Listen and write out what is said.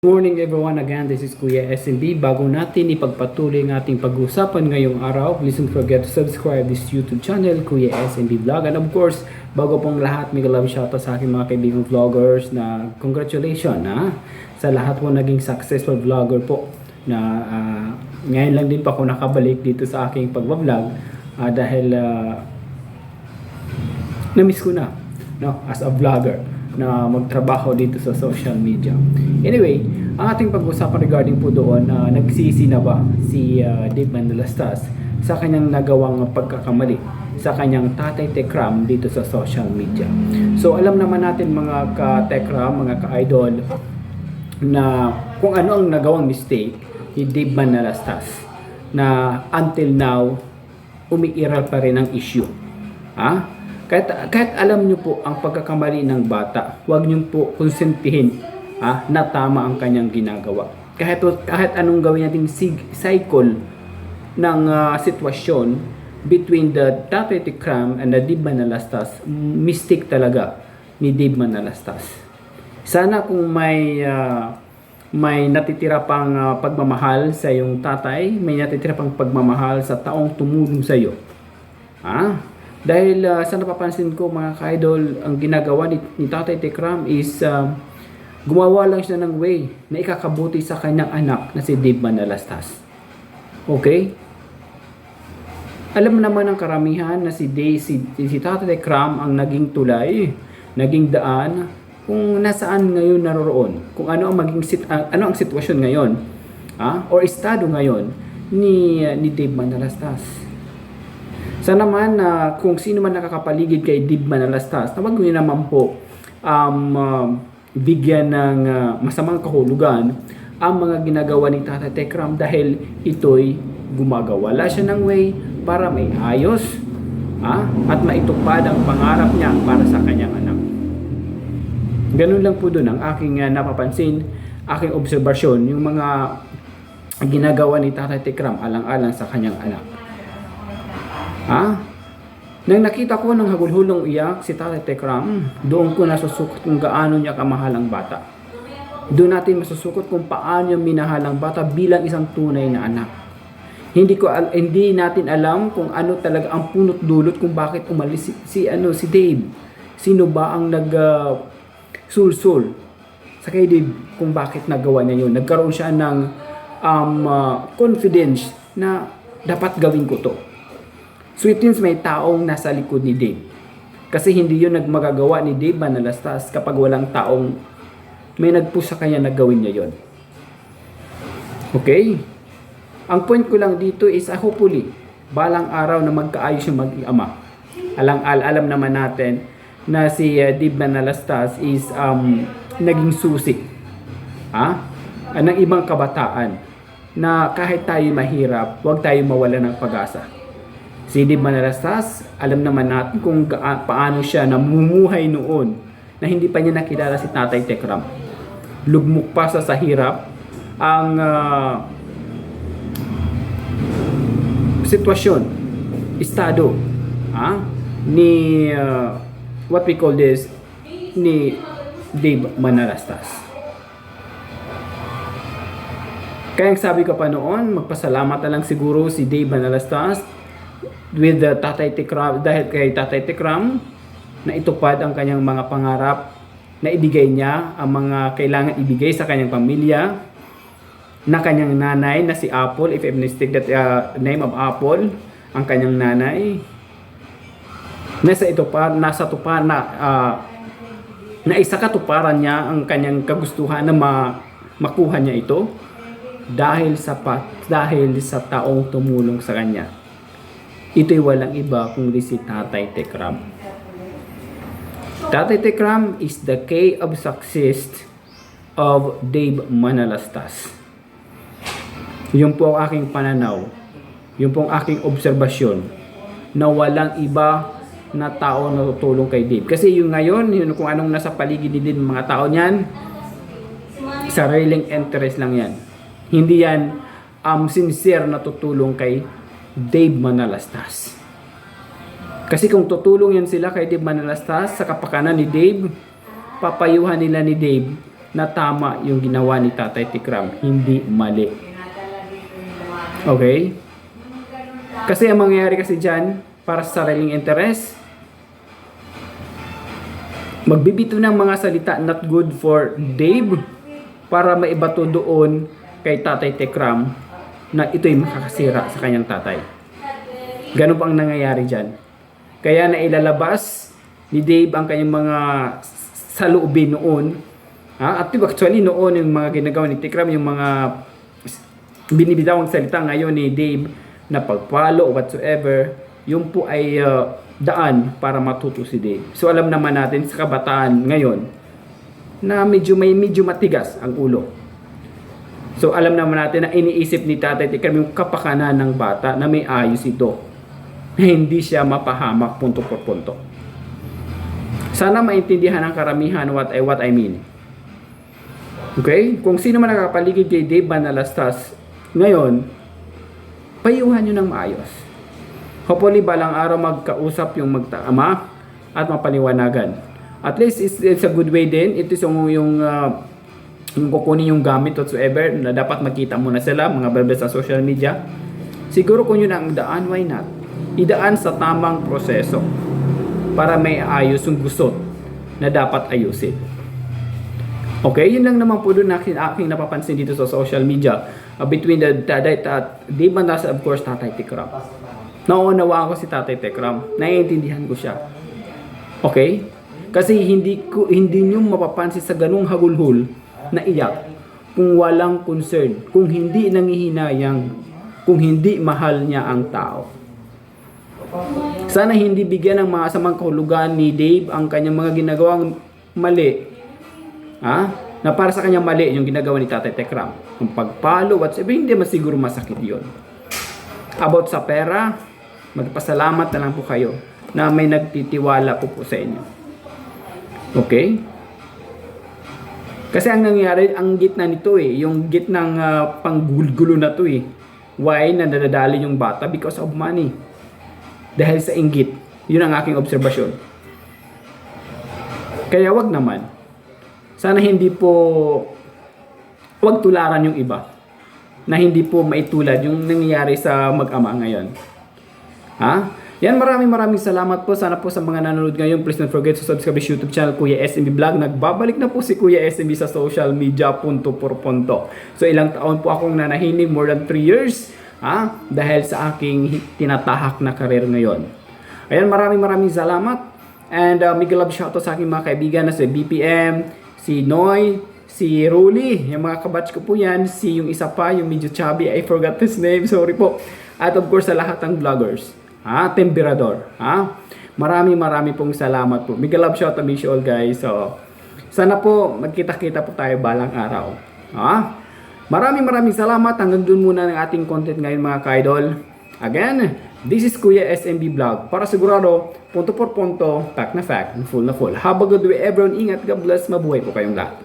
Morning everyone, again this is Kuya SMB. Bago natin ipagpatuloy ang ating pag-usapan ngayong araw, please don't forget to subscribe this YouTube channel, Kuya SMB Vlog. And of course, bago pong lahat, may love shoutout sa aking mga kaibigang vloggers na congratulations sa lahat po naging successful vlogger po na ngayon lang din pa ako nakabalik dito sa aking pag-vlog dahil na-miss ko na as a vlogger na magtrabaho dito sa social media. Anyway, ang ating pag-usapan regarding po doon nagsisi na ba si Dave Manalastas sa kanyang nagawang pagkakamali sa kanyang Tatay Tekram dito sa social media. So alam naman natin mga ka-Tekram, mga ka-idol na kung ano ang nagawang mistake ni Dave Manalastas na until now umiiral pa rin ang issue. Kahit alam nyo po ang pagkakamali ng bata, huwag nyo po konsentihin na tama ang kanyang ginagawa. Kahit anong gawin nating cycle ng sitwasyon between the Tatay Tekram and the Dave Manalastas, mistake talaga ni Dave Manalastas. Sana kung may natitira pang pagmamahal sa iyong tatay, may natitira pang pagmamahal sa taong tumulong sa iyo. Dahil sa napapansin ko mga ka-idol, ang ginagawa ni Tatay Tekram is gumawa lang siya ng way na ikakabuti sa kanyang anak na si Dave Manalastas. Okay? Alam naman ng karamihan na si Tatay Tekram ang naging tulay, naging daan kung nasaan ngayon naroroon, kung ano ang sitwasyon ngayon, or estado ngayon ni Dave Manalastas. Sana naman kung sino man nakakapaligid kay Dave Manalastas, na wag nyo naman po bigyan ng masamang kahulugan ang mga ginagawa ni Tatay Tekram dahil ito'y gumagawa. Wala siya ng way para may ayos at maitupad ang pangarap niya para sa kanyang anak. Ganun lang po doon ang aking napapansin, aking obserbasyon, yung mga ginagawa ni Tatay Tekram alang-alang sa kanyang anak. Nang nakita ko ng hagulhulong iyak si Tatay Tekram, doon ko nasusukot kung gaano niya kamahal ang bata. Doon natin masusukot kung paano niya minahal ang bata bilang isang tunay na anak. Hindi natin alam kung ano talaga ang punot dulot kung bakit umalis si Dave. Sino ba ang sulsul sa kay Dave kung bakit nagawa niya yun. Nagkaroon siya ng confidence na dapat gawin ko to. Sweetins, may taong nasa likod ni Dave. Kasi hindi yun magagawa ni Dave Manalastas kapag walang taong may nagpush sa kanya na gawin niya yun. Okay? Ang point ko lang dito is hopefully, balang araw na magkaayos yung mag-ama. Alam naman natin na si Dave Manalastas is naging susi ng ibang kabataan na kahit tayo mahirap, huwag tayo mawala ng pag-asa. Si Dave Manalastas, alam naman natin kung paano siya namumuhay noon na hindi pa niya nakilala si Tatay Tekram. Lugmok pa sa hirap ang sitwasyon, estado ni what we call this, ni Dave Manalastas. Kaya sabi ko pa noon, magpasalamat na lang siguro si Dave Manalastas with the Tatay Tekram, dahil kay Tatay Tekram na itupad ang kanyang mga pangarap, na ibigay niya ang mga kailangan ibigay sa kanyang pamilya, na kanyang nanay na si Apple, if I'm mistake that name of Apple, ang kanyang nanay, nasa katuparan niya ang kanyang kagustuhan na makuha niya ito dahil sa taong tumulong sa kanya. Ito'y walang iba kundi si Tatay Tekram. Tatay Tekram is the key of success of Dave Manalastas. Yun po ang aking pananaw. Yun po ang aking obserbasyon na walang iba na tao na tutulong kay Dave. Kasi yung ngayon, yun kung anong nasa paligid din mga tao niyan, sariling interest lang yan. Hindi yan sincere na tutulong kay Dave Manalastas. Kasi kung tutulong yan sila kay Dave Manalastas sa kapakanan ni Dave, papayuhan nila ni Dave na tama yung ginawa ni Tatay Tikram, hindi mali. Okay? Kasi ang mangyayari kasi dyan, para sa sariling interes, magbibito ng mga salita not good for Dave para maibato doon kay Tatay Tekram na ito'y makakasira sa kanyang tatay. Ganun pa ang nangyayari dyan. Kaya na ilalabas ni Dave ang kanyang mga saloobin noon. At actually noon yung mga ginagawa ni Tekram, yung mga binibitawang salita ngayon ni Dave na pagpalo o whatsoever, yung po ay daan para matuto si Dave. So alam naman natin sa kabataan ngayon na medyo matigas ang ulo. So alam naman natin na iniisip ni Tatay Tikram yung kapakanan ng bata na may ayos ito. Na hindi siya mapahamak punto por punto. Sana maintindihan ng karamihan what I mean. Okay? Kung sino man nakapaligid kay Dave Manalastas ngayon, payuhan nyo ng maayos. Hopefully balang araw magkausap yung magtaama at mapaliwanagan. At least it's a good way din. Ito yung kukunin yung gamit whatsoever na dapat makita muna sila, mga barbers sa social media. Siguro kung yun ang daan, why not? Idaan sa tamang proseso para may ayos yung gusot na dapat ayusin. Okay, yun lang naman po doon aking napapansin dito sa social media between the Dave Manalastas, of course, Tatay Tikram. Nauunawaan ko si Tatay Tekram. Naiintindihan ko siya. Okay? Kasi hindi nyo mapapansin sa ganung hagulhol na iyak kung walang concern, kung hindi nangihinayang, kung hindi mahal niya ang tao. Sana hindi bigyan ng masamang kahulugan ni Dave ang kanyang mga ginagawang mali. Na para sa kanyang mali yung ginagawa ni Tatay Tekram. Kung pagpalo, whatsoever, hindi masiguro masakit yon. About sa pera, magpasalamat na lang po kayo na may nagtitiwala po sa inyo. Okay? Kasi ang nangyayari, ang gitna nito yung gitnang panggulgulo na to Why nadadali yung bata? Because of money. Dahil sa inggit. Yun ang aking obserbasyon. Kaya wag naman. Sana hindi po wag tularan yung iba. Na hindi po maitulad yung nangyayari sa mag-ama ngayon. Yan, maraming salamat po. Sana po sa mga nanonood ngayon, please don't forget to subscribe sa YouTube channel Kuya SMB Vlog. Nagbabalik na po si Kuya SMB sa social media punto por punto. So ilang taon po akong nanahimik, more than 3 years, dahil sa aking tinatahak na karir ngayon. Ayan, maraming salamat. And big love shoutout sa aking mga kaibigan na si BPM, si Noy, si Rolly, yung mga kabatch ko po yan, yung isa pa, yung medyo chubby, I forgot his name, sorry po. At of course sa lahat ng vloggers, Temperador, Maraming pong salamat po. Big love shout to miss you all guys. So, sana po magkita-kita po tayo balang araw. Maraming salamat. Hanggang dun muna ng ating content ngayon mga ka-idol. Again, this is Kuya SMB Vlog. Para sigurado, punto por punto, fact na fact, full na full. Have a good day everyone. Ingat, God bless, mabuhay po kayong lahat.